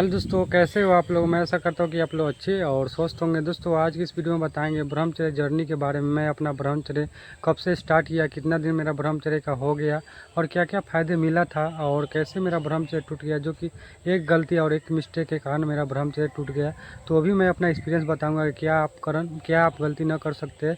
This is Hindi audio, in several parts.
हेलो दोस्तों, कैसे हो आप लोग। मैं ऐसा करता हूँ कि आप लोग अच्छे और स्वस्थ होंगे। दोस्तों आज की इस वीडियो में बताएंगे ब्रह्मचर्य जर्नी के बारे में। मैं अपना ब्रह्मचर्य कब से स्टार्ट किया, कितना दिन मेरा ब्रह्मचर्य का हो गया और क्या क्या फ़ायदे मिला था और कैसे मेरा ब्रह्मचर्य टूट गया, जो कि एक गलती और एक मिस्टेक के कारण मेरा ब्रह्मचर्य टूट गया। तो अभी मैं अपना एक्सपीरियंस बताऊँगा कि क्या आप गलती न कर सकते,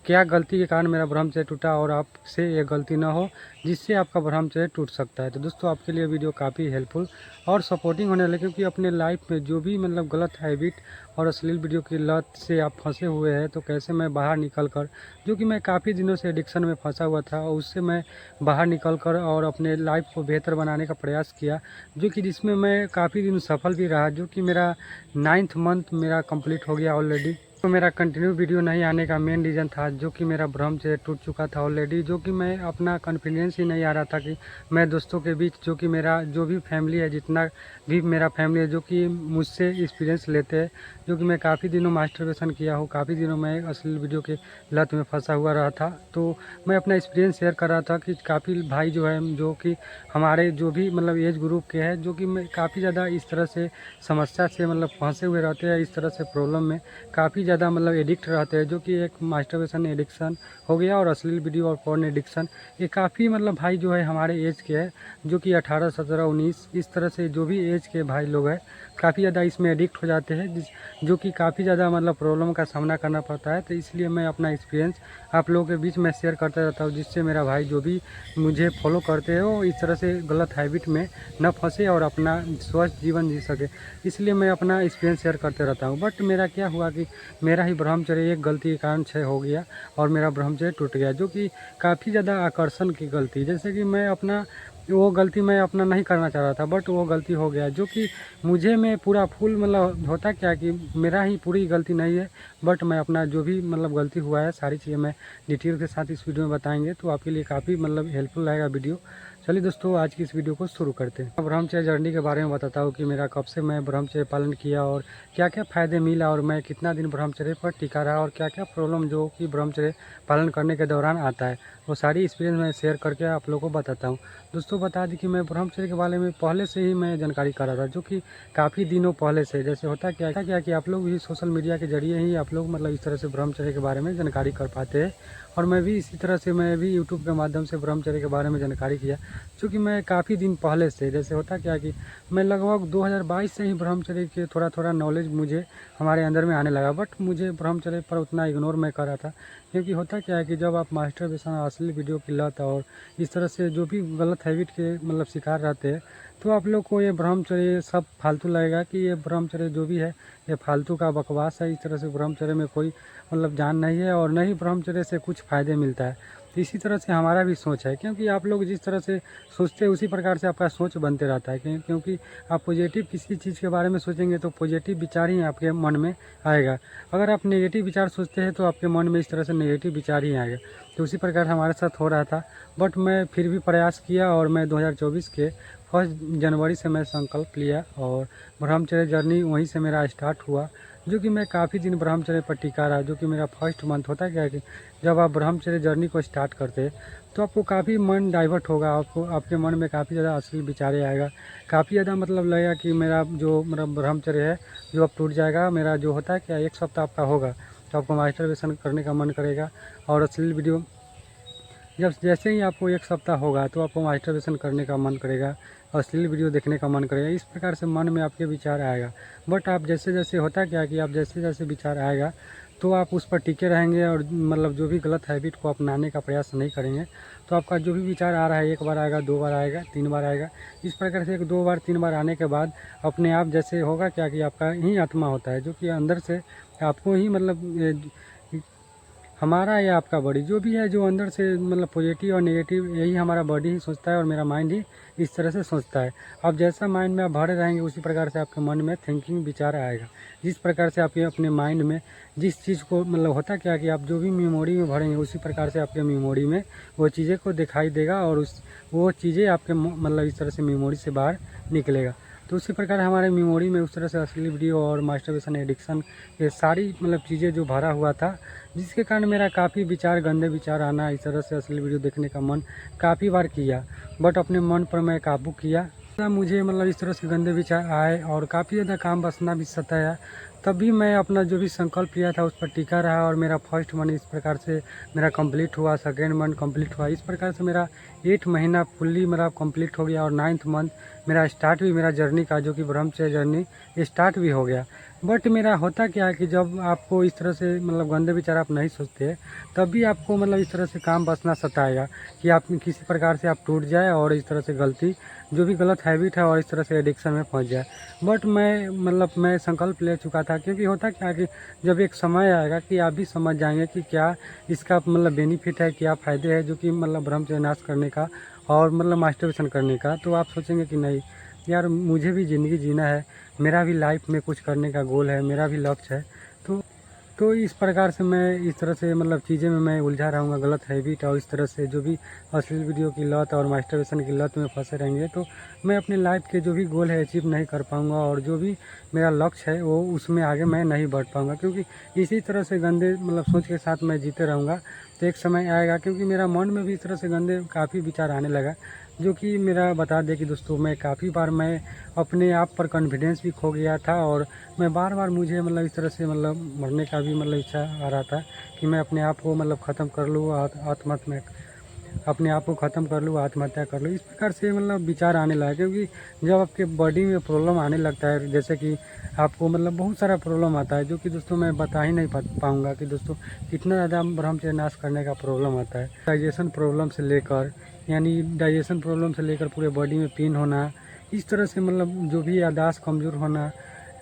क्या गलती के कारण मेरा ब्रह्मचर्य टूटा और आपसे ये गलती ना हो जिससे आपका ब्रह्मचर्य टूट सकता है। तो दोस्तों आपके लिए वीडियो काफ़ी हेल्पफुल और सपोर्टिंग होने वाला है, क्योंकि अपने लाइफ में जो भी गलत हैबिट और अश्लील वीडियो की लत से आप फंसे हुए हैं, तो कैसे मैं बाहर निकल कर, जो कि मैं काफ़ी दिनों से एडिक्शन में फंसा हुआ था, और उससे मैं बाहर निकल कर और अपने लाइफ को बेहतर बनाने का प्रयास किया, जो कि जिसमें मैं काफ़ी दिन सफल भी रहा, जो कि मेरा 9th मंथ मेरा कंप्लीट हो गया ऑलरेडी। तो मेरा कंटिन्यू वीडियो नहीं आने का मेन रीज़न था, जो कि मेरा ब्रह्मचर्य टूट चुका था ऑलरेडी, जो कि मैं अपना कॉन्फिडेंस ही नहीं आ रहा था कि मैं दोस्तों के बीच, जो कि मेरा जो भी फैमिली है, जितना भी मेरा फैमिली है, जो कि मुझसे एक्सपीरियंस लेते हैं, जो कि मैं काफ़ी दिनों मास्टरबेशन किया हूँ, काफ़ी दिनों मैं अश्लील वीडियो के लत में फंसा हुआ रहा था। तो मैं अपना एक्सपीरियंस शेयर कर रहा था कि काफ़ी भाई जो है, जो कि हमारे जो भी एज ग्रुप के हैं, जो कि मैं काफ़ी ज़्यादा इस तरह से समस्या से फंसे हुए रहते हैं, इस तरह से प्रॉब्लम में काफ़ी ज़्यादा एडिक्ट रहते हैं, जो कि एक मास्टरबेशन एडिक्शन हो गया और अश्लील वीडियो और पोर्न एडिक्शन। ये काफ़ी भाई जो है हमारे एज के हैं, जो कि 18, 17, 19 इस तरह से जो भी एज के भाई लोग हैं, काफ़ी ज़्यादा इसमें एडिक्ट हो जाते हैं, जो कि काफ़ी ज़्यादा प्रॉब्लम का सामना करना पड़ता है। तो इसलिए मैं अपना एक्सपीरियंस आप लोगों के बीच में शेयर करता रहता हूँ, जिससे मेरा भाई जो भी मुझे फॉलो करते हो इस तरह से गलत हैबिट में न फंसे और अपना स्वस्थ जीवन जी सके। इसलिए मैं अपना एक्सपीरियंस शेयर करते रहता हूँ। बट मेरा क्या हुआ कि मेरा ही ब्रह्मचर्य एक गलती के कारण क्षय हो गया और मेरा ब्रह्मचर्य टूट गया, जो कि काफ़ी ज़्यादा आकर्षण की गलती, जैसे कि मैं अपना वो गलती मैं अपना नहीं करना चाह रहा था, बट वो गलती हो गया, जो कि मुझे मैं पूरा फुल होता क्या कि मेरा ही पूरी गलती नहीं है, बट मैं अपना जो भी गलती हुआ है सारी चीज़ें मैं डिटेल के साथ इस वीडियो में बताएंगे, तो आपके लिए काफ़ी हेल्पफुल रहेगा वीडियो। चलिए दोस्तों आज की इस वीडियो को शुरू करते हैं। ब्रह्मचर्य जर्नी के बारे में बताता हूँ कि मेरा कब से मैं ब्रह्मचर्य पालन किया और क्या क्या फ़ायदे मिला और मैं कितना दिन ब्रह्मचर्य पर टिका रहा और क्या क्या प्रॉब्लम जो कि ब्रह्मचर्य पालन करने के दौरान आता है, वो सारी एक्सपीरियंस मैं शेयर करके आप लोगों को बताता हूँ। दोस्तों बता दें कि मैं ब्रह्मचर्य के बारे में पहले से ही मैं जानकारी कर रहा था, जो कि काफ़ी दिनों पहले से। जैसे होता क्या कि आप लोग भी सोशल मीडिया के जरिए ही आप लोग इस तरह से ब्रह्मचर्य के बारे में जानकारी कर पाते हैं, और मैं भी इसी तरह से मैं भी यूट्यूब के माध्यम से ब्रह्मचर्य के बारे में जानकारी किया, क्योंकि मैं काफ़ी दिन पहले से, जैसे होता क्या कि मैं लगभग 2022 से ही ब्रह्मचर्य के थोड़ा थोड़ा नॉलेज मुझे हमारे अंदर में आने लगा, बट मुझे ब्रह्मचर्य पर उतना इग्नोर मैं कर रहा था। क्योंकि होता क्या है कि जब आप मास्टरबेशन, असली वीडियो की लत और इस तरह से जो भी गलत हैबिट के शिकार रहते हैं, तो आप लोग को ये ब्रह्मचर्य सब फालतू लगेगा कि ये ब्रह्मचर्य जो भी है ये फालतू का बकवास है। इस तरह से ब्रह्मचर्य में कोई जान नहीं है और नहीं ब्रह्मचर्य से कुछ फ़ायदे मिलता है। तो इसी तरह से हमारा भी सोच है, क्योंकि आप लोग जिस तरह से सोचते हैं उसी प्रकार से आपका सोच बनते रहता है। क्योंकि आप पॉजिटिव किसी चीज़ के बारे में सोचेंगे तो पॉजिटिव विचार ही आपके मन में आएगा। अगर आप नेगेटिव विचार सोचते हैं तो आपके मन में इस तरह से नेगेटिव विचार ही आएगा। तो उसी प्रकार हमारे साथ हो रहा था, बट मैं फिर भी प्रयास किया और मैं 2024 के 1 जनवरी से मैं संकल्प लिया और ब्रह्मचर्य जर्नी वहीं से मेरा स्टार्ट हुआ, जो कि मैं काफ़ी दिन ब्रह्मचर्य पर टिका रहा। जो कि मेरा फर्स्ट मंथ होता क्या है कि जब आप ब्रह्मचर्य जर्नी को स्टार्ट करते हैं तो आपको काफ़ी मन डाइवर्ट होगा, आपको आपके मन में काफ़ी ज़्यादा अश्लील विचारे आएगा, काफ़ी ज़्यादा लगेगा कि मेरा जो मेरा ब्रह्मचर्य है जो अब टूट जाएगा। मेरा जो होता है क्या 1 सप्ताह आपका होगा तो आपको मास्टरबेशन करने का मन करेगा और अश्लील वीडियो जब जैसे ही आपको 1 सप्ताह होगा तो आपको मास्टरबेशन करने का मन करेगा, अश्लील वीडियो देखने का मन करेगा। इस प्रकार से मन में आपके विचार आएगा, बट आप जैसे जैसे होता क्या कि आप जैसे जैसे विचार आएगा तो आप उस पर टिके रहेंगे और जो भी गलत हैबिट को अपनाने का प्रयास नहीं करेंगे, तो आपका जो भी विचार आ रहा है 1 बार आएगा, 2 बार आएगा, 3 बार आएगा। इस प्रकार से 1, 2 बार, 3 बार आने के बाद अपने आप जैसे होगा क्या कि आपका ही आत्मा होता है, जो कि अंदर से आपको ही हमारा या आपका बॉडी जो भी है, जो अंदर से पॉजिटिव और नेगेटिव, यही हमारा बॉडी ही सोचता है और मेरा माइंड ही इस तरह से सोचता है। अब जैसा माइंड में आप भरे रहेंगे उसी प्रकार से आपके मन में थिंकिंग विचार आएगा। जिस प्रकार से आपके अपने माइंड में जिस चीज़ को होता क्या कि आप जो भी मेमोरी में भरेंगे उसी प्रकार से आपके मेमोरी में वो चीज़ें को दिखाई देगा और वो चीज़ें आपके इस तरह से मेमोरी से बाहर निकलेगा। तो उसी प्रकार हमारे मेमोरी में उस तरह से असली वीडियो और मास्टरबेशन एडिक्शन ये सारी चीज़ें जो भरा हुआ था, जिसके कारण मेरा काफ़ी विचार, गंदे विचार आना, इस तरह से असली वीडियो देखने का मन काफ़ी बार किया, बट अपने मन पर मैं काबू किया। मुझे मतलब इस तरह से गंदे विचार आए और काफ़ी ज़्यादा काम वासना भी सताया, तब भी मैं अपना जो भी संकल्प लिया था उस पर टिका रहा और मेरा फर्स्ट मंथ इस प्रकार से मेरा कंप्लीट हुआ, सेकेंड मंथ कंप्लीट हुआ। इस प्रकार से मेरा 8 महीना फुल्ली मेरा कंप्लीट हो गया और 9th मंथ मेरा स्टार्ट भी मेरा जर्नी का जो कि ब्रह्मचर्य जर्नी स्टार्ट भी हो गया। बट मेरा होता क्या है कि जब आपको इस तरह से मतलब गंदे विचार आप नहीं सोचते, तब भी आपको मतलब इस तरह से काम वासना सताएगा कि आप किसी प्रकार से आप टूट जाए और इस तरह से गलती जो भी गलत हैबिट है और इस तरह से एडिक्शन में फंस जाए। बट मैं संकल्प ले चुका था, क्योंकि होता क्या है कि जब एक समय आएगा कि आप भी समझ जाएंगे कि क्या इसका मतलब बेनिफिट है, क्या फ़ायदे है जो कि मतलब ब्रह्मचर्य नाश करने का और मतलब मास्टरबेशन करने का। तो आप सोचेंगे कि नहीं यार, मुझे भी ज़िंदगी जीना है, मेरा भी लाइफ में कुछ करने का गोल है, मेरा भी लक्ष्य है। तो इस प्रकार से मैं इस तरह से मतलब चीज़ें में मैं उलझा रहूँगा, गलत हैबिट और इस तरह से जो भी अश्लील वीडियो की लत और मास्टरबेशन की लत में फंसे रहेंगे, तो मैं अपने लाइफ के जो भी गोल है अचीव नहीं कर पाऊँगा और जो भी मेरा लक्ष्य है वो उसमें आगे मैं नहीं बढ़ पाऊँगा। क्योंकि इसी तरह से गंदे मतलब सोच के साथ मैं जीते रहूँगा तो एक समय आएगा, क्योंकि मेरा मन में भी इस तरह से गंदे काफ़ी विचार आने लगा, जो कि मेरा बता दें कि दोस्तों मैं काफ़ी बार मैं अपने आप पर कॉन्फिडेंस भी खो गया था और मैं बार-बार मुझे मतलब इस तरह से मतलब मरने का भी मतलब इच्छा आ रहा था कि मैं अपने आप को मतलब ख़त्म कर लूँ, आत्महत्या अपने आप को ख़त्म कर लूँ, आत्महत्या कर लूँ। इस प्रकार से मतलब विचार आने लगा, क्योंकि जब आपके बॉडी में प्रॉब्लम आने लगता है, जैसे कि आपको मतलब बहुत सारा प्रॉब्लम आता है, जो कि दोस्तों मैं बता ही नहीं पाऊँगा कि दोस्तों कितना ज़्यादा ब्रह्मचर्य नाश करने का प्रॉब्लम आता है। डाइजेशन प्रॉब्लम से लेकर पूरे बॉडी में पेन होना, इस तरह से मतलब जो भी याददाश्त कमज़ोर होना,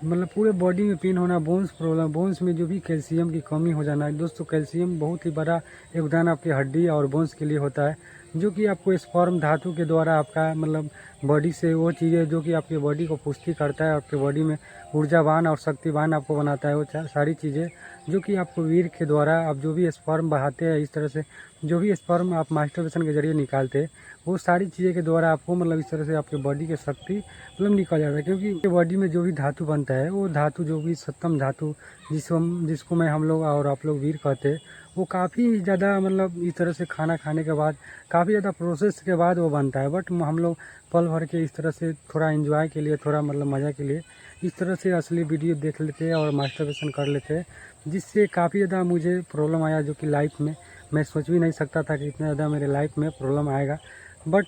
मतलब पूरे बॉडी में पेन होना, बोन्स प्रॉब्लम, बोन्स में जो भी कैल्शियम की कमी हो जाना। दोस्तों कैल्शियम बहुत ही बड़ा योगदान आपकी हड्डी और बोन्स के लिए होता है, जो कि आपको स्पर्म धातु के द्वारा आपका मतलब बॉडी से वो चीज़ें जो कि आपकी बॉडी को पुष्टि करता है, आपके बॉडी में ऊर्जावान और शक्तिवान आपको बनाता है। वो सारी चीज़ें जो कि आपको वीर्य के द्वारा आप जो भी स्पर्म बहाते हैं, इस तरह से जो भी स्पर्म आप मास्टरबेशन के जरिए निकालते हैं, वो सारी चीज़ें के द्वारा आपको मतलब इस तरह से आपके बॉडी की शक्ति मतलब निकल जाता है। क्योंकि बॉडी में जो भी धातु बनता है, वो धातु जो भी सप्तम धातु जिसको मैं हम लोग और आप लोग वीर कहते हैं, वो काफ़ी ज़्यादा मतलब इस तरह से खाना खाने के बाद काफ़ी ज़्यादा प्रोसेस के बाद वो बनता है। बट हम लोग पल भर के इस तरह से थोड़ा एंजॉय के लिए, थोड़ा मतलब मज़ा के लिए इस तरह से असली वीडियो देख लेते हैं और मास्टरबेशन कर लेते हैं, जिससे काफ़ी ज़्यादा मुझे प्रॉब्लम आया, जो कि लाइफ में मैं सोच भी नहीं सकता था कि इतना ज़्यादा मेरे लाइफ में प्रॉब्लम आएगा। बट